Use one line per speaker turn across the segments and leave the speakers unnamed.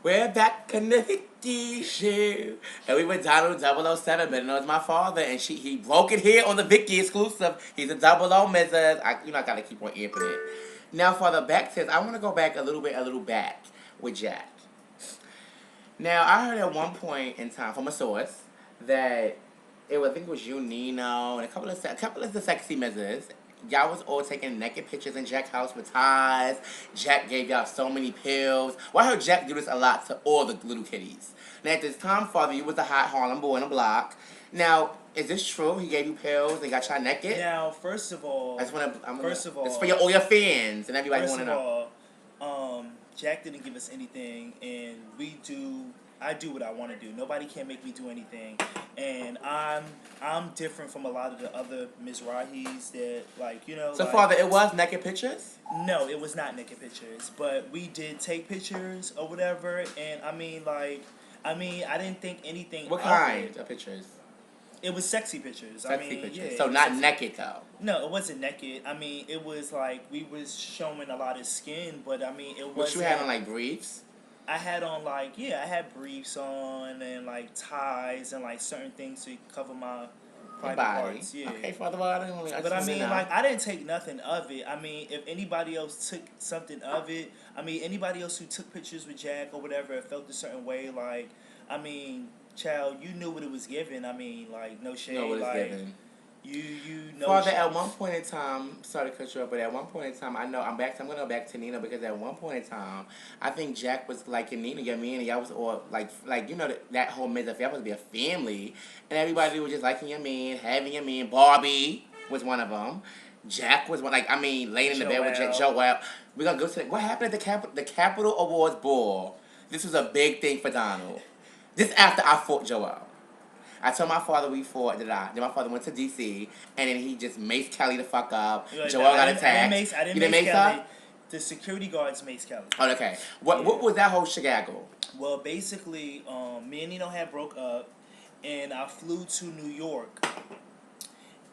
We're back in the Vicky show. And we were Donald 007, but it was my father, and he broke it here on the Vicky exclusive. He's a 00 Miza. I gotta keep on amping it. Now, for the back says, I want to go back a little back with Jack. Now, I heard at one point in time from a source that I think it was you, Nino, and a couple of the sexy Mizas. Y'all was all taking naked pictures in Jack's house with ties. Jack gave y'all so many pills. Well, I heard Jack do this a lot to all the little kiddies. Now, at this time, father, you was the hot Harlem boy in the block. Now, is this true? He gave you pills and got y'all naked?
Now, first of all,
it's for all your fans and everybody want to know.
Jack didn't give us anything, and I do what I want to do. Nobody can make me do anything, and I'm different from a lot of the other Mizrahis that
So, father, it was naked pictures?
No, it was not naked pictures, but we did take pictures or whatever, and I didn't think anything.
What kind of pictures?
It was sexy pictures.
Pictures.
Yeah,
so not naked though.
No, it wasn't naked. It was like we was showing a lot of skin, but it was.
What you had on, like briefs?
I had on I had briefs on and like ties and like certain things to cover my private parts. Yeah.
Okay, Father, I didn't really.
But I didn't take nothing of it. If anybody else took something of it, anybody else who took pictures with Jack or whatever, it felt a certain way. Child, you knew what it was given. No shade.
You know what it's given.
You know.
Father, at one point in time, sorry to cut you off, but at one point in time, I'm gonna go back to Nina because at one point in time, I think Jack was liking Nina, and y'all was all like that whole Miza family was to be a family, and everybody was just liking your man, having your man. Barbie was one of them. Jack was one, laying in the bed with Joel. We're gonna go to what happened at the Capitol Awards ball. This was a big thing for Donald. This after I fought Joel. I told my father we fought, Then my father went to D.C., and then he just maced Kelly the fuck up. Joel got attacked.
I didn't mace Kelly. The security guards maced Kelly.
Oh, okay. What was that whole Chicago?
Well, basically, me and Nino had broke up, and I flew to New York,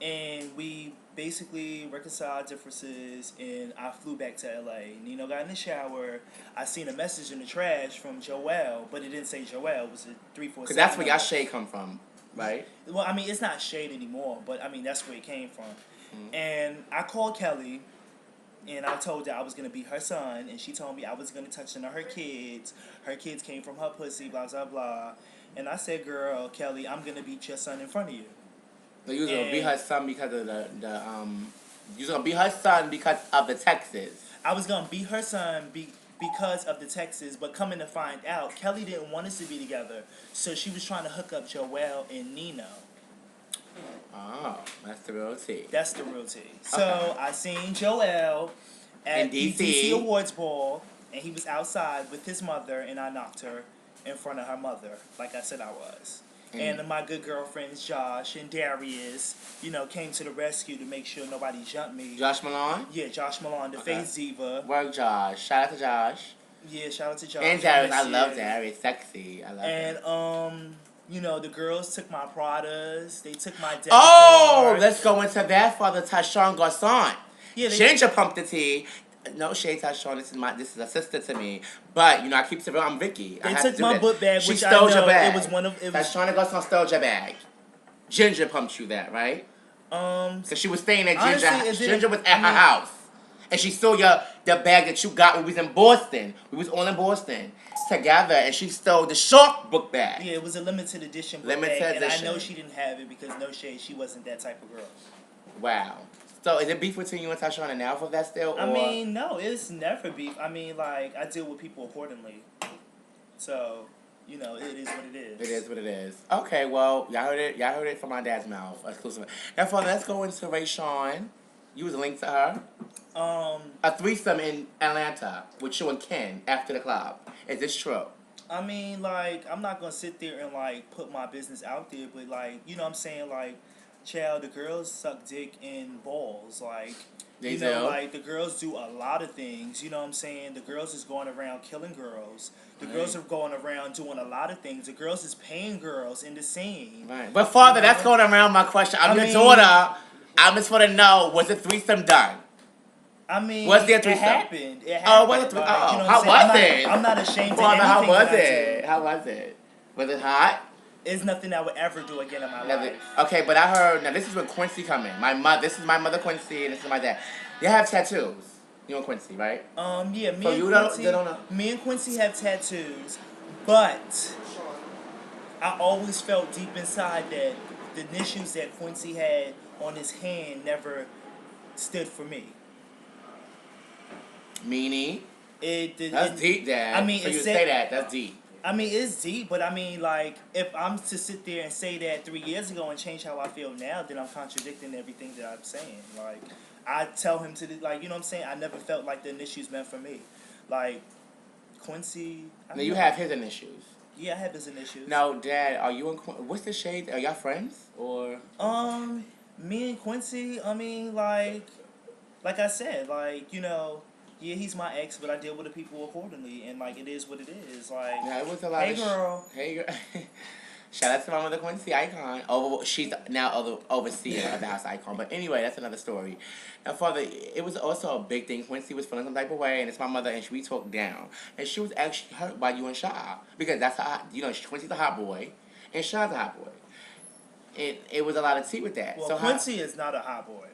and we basically reconciled differences, and I flew back to L.A. Nino got in the shower. I seen a message in the trash from Joel, but it didn't say Joel. It was a 347.
Because that's where y'all shade come from, right?
Well, it's not shade anymore, but that's where it came from. Mm-hmm. And I called Kelly, and I told her I was going to be her son, and she told me I was going to touch none of her kids. Her kids came from her pussy, blah, blah, blah. And I said, girl, Kelly, I'm going to beat your son in front of you.
So you was gonna be her son because of you was gonna be her son because of the Texas.
I was gonna be her son because of the Texas, but coming to find out, Kelly didn't want us to be together, so she was trying to hook up Joel and Nino.
Oh, that's the real tea.
That's the real tea. So I seen Joel at the DC Awards Ball, and he was outside with his mother, and I knocked her in front of her mother, like I said I was. And my good girlfriends, Josh and Darius, came to the rescue to make sure nobody jumped me.
Josh Milan?
Yeah, Josh Milan, the face diva.
Work Josh. Shout out to Josh.
Yeah, shout out to Josh.
And Darius, I love Darius. Sexy. I love
him. And, the girls took my Pradas. They took my debit
card. Let's go into that for the Tyshawn Garcon.
Yeah,
Ginger pumped the tea. No shade, Tyshawn. This is a sister to me. But I keep it real. I'm Vicky.
They took my book bag,
she
which
stole
I know
your bag.
It was one of.
Tyshawn Garcon stole your bag. Ginger pumped you that, right? Because she was staying at Ginger.
Honestly,
Ginger was at her house, and she stole the bag that you got when we was in Boston. We was all in Boston together, and she stole the Shark book bag.
Yeah, it was a limited edition book bag, and I know she didn't have it because no shade, she wasn't that type of girl.
Wow. So is it beef between you and Tyshawn now for that still? Or?
No, it's never beef. I deal with people accordingly. So, it is what it is.
It is what it is. Okay, well, y'all heard it. Y'all heard it from my dad's mouth. Exclusive. Therefore, let's go into Rayshawn. You was linked to her. A threesome in Atlanta with you and Ken after the club. Is this true?
I'm not gonna sit there and put my business out there, but I'm saying child, the girls suck dick in balls.
They do.
The girls do a lot of things. You know what I'm saying? The girls is going around killing girls. The girls are going around doing a lot of things. The girls is paying girls in the scene.
Right. But father, that's going around my question. I'm your daughter. I just want to know, was the threesome done?
I mean,
Was there
it
threesome?
happened. It happened.
Oh, it was a
Like,
oh,
you know what
how
I'm
was
saying?
it?
I'm not ashamed of
Father,
anything
how was
that I
it?
do.
How was it? Was it hot?
It's nothing I would ever do again in my
Never.
life.
Okay, but I heard now. This is when Quincy come in. My mother. This is my mother Quincy, and this is my dad. They have tattoos. You and Quincy, right?
Yeah,
So you don't. They don't know.
me and Quincy have tattoos, but I always felt deep inside that the issues that Quincy had on his hand never stood for me.
Meanie. That's
It
deep, Dad.
I mean,
for
it
you to
said,
say that, that's deep.
I mean, it's deep, but I mean, like, if I'm to sit there and say that 3 years ago and change how I feel now, then I'm contradicting everything that I'm saying. Like, I tell him to, like, you know what I'm saying? I never felt like the issues meant for me. Like, Quincy.
Now you have hidden issues.
Yeah, I have his issues.
Now, Dad, are you and what's the shade? Are y'all friends or?
Me and Quincy. I mean, like I said, like, you know, yeah, he's my ex, but I deal with the people accordingly, and like it is what it is. Like,
Yeah, it was a lot
hey
of.
girl.
Hey girl. Shout out to my mother Quincy Icon. She's now overseer of the house Icon. But anyway, that's another story. Now, Father, it was also a big thing. Quincy was feeling some type of way, and it's my mother, and we talked down. And she was actually hurt by you and Sha. Because that's how, Quincy's a hot boy, and Sha's a hot boy. It was a lot of tea with that.
Well,
So
Quincy is not a hot boy.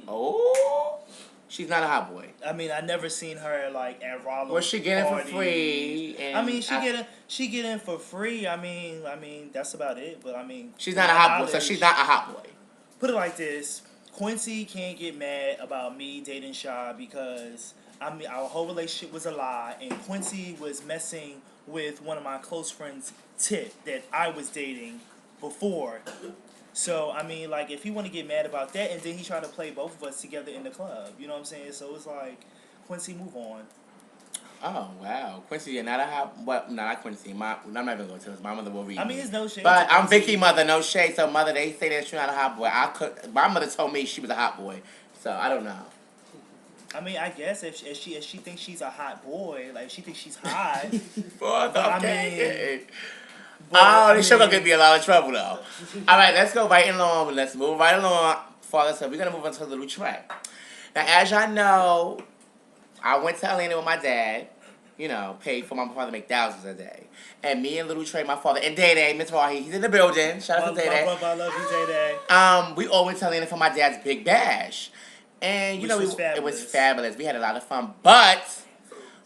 Oh, she's not a hot boy.
I mean, I never seen her like at Rollo.
Well, she get
parties.
it for free. And
I mean, she get in for free. I mean, that's about it. But I mean,
she's not a hot boy, so she's not a hot boy.
Put it like this: Quincy can't get mad about me dating Sha because I mean our whole relationship was a lie, and Quincy was messing with one of my close friends, Tip, that I was dating before. So I mean, like, if he want to get mad about that, and then he tried to play both of us together in the club, you know what I'm saying? So it's like, Quincy, move on.
Oh wow, Quincy, you're not a hot. Well, no, not Quincy. I'm not even going to. My mother will read.
I mean, it's no shade.
But I'm Vicky mother, no shade. So mother, they say that you're not a hot boy. My mother told me she was a hot boy. So I don't know.
I mean, I guess if she thinks she's a hot boy, like she thinks she's hot.
But
okay.
I mean. Oh, this show gonna get me a lot of trouble though. All right, let's go right along. Let's move right along, Father. So we're gonna move on to a little track. Now, as y'all know, I went to Atlanta with my dad. You know, paid for my father to make thousands a day. And me and Little Trey, my father, and Day Day, Miss Rahi, he's in the building. Shout out to Day Day.
I love you, Day Day.
We all went to Atlanta for my dad's big bash, and
Which
it was fabulous. We had a lot of fun, but.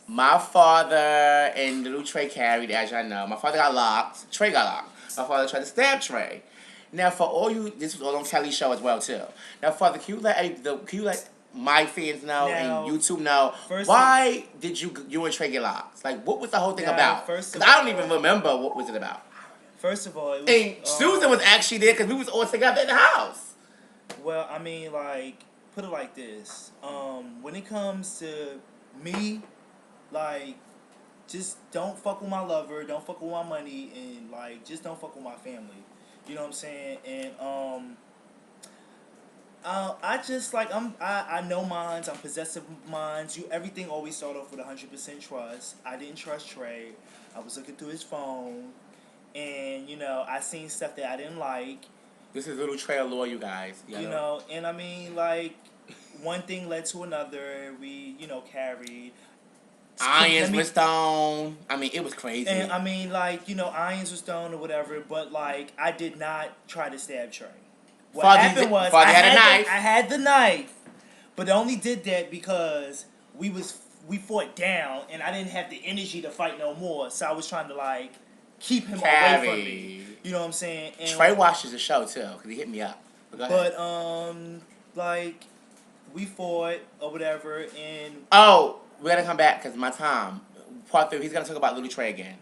My father and Little Trey carried, as y'all know. My father got locked. Trey got locked. My father tried to stab Trey. Now, for all you, this was all on Kelly's show as well too. Now, Father, can you let my fans know and YouTube know why did you and Trey get locked? Like, what was the whole thing about? Because I don't even remember what was it about.
First of all, it was,
and Susan was actually there because we was all together in the house.
Well, I mean, like, put it like this. When it comes to me. Like, just don't fuck with my lover, don't fuck with my money, and like, just don't fuck with my family. You know what I'm saying? And I just like I know minds. I'm possessive minds. Everything always start off with 100% trust. I didn't trust Trey. I was looking through his phone, and you know I seen stuff that I didn't like.
This is Little Trey Allure, you guys.
You know, and I mean, like, one thing led to another. We carried.
Irons were stoned. I mean, it was crazy.
And I mean, like, irons were stoned or whatever, but like, I did not try to stab Trey. What happened was I had the knife, but I only did that because we fought down, and I didn't have the energy to fight no more. So I was trying to like keep him away from me. You know what I'm saying? And
Trey watches the show too because he hit me up.
But like, we fought or whatever, and
we gotta come back because my time. Part 3, he's gonna talk about Little Trey again.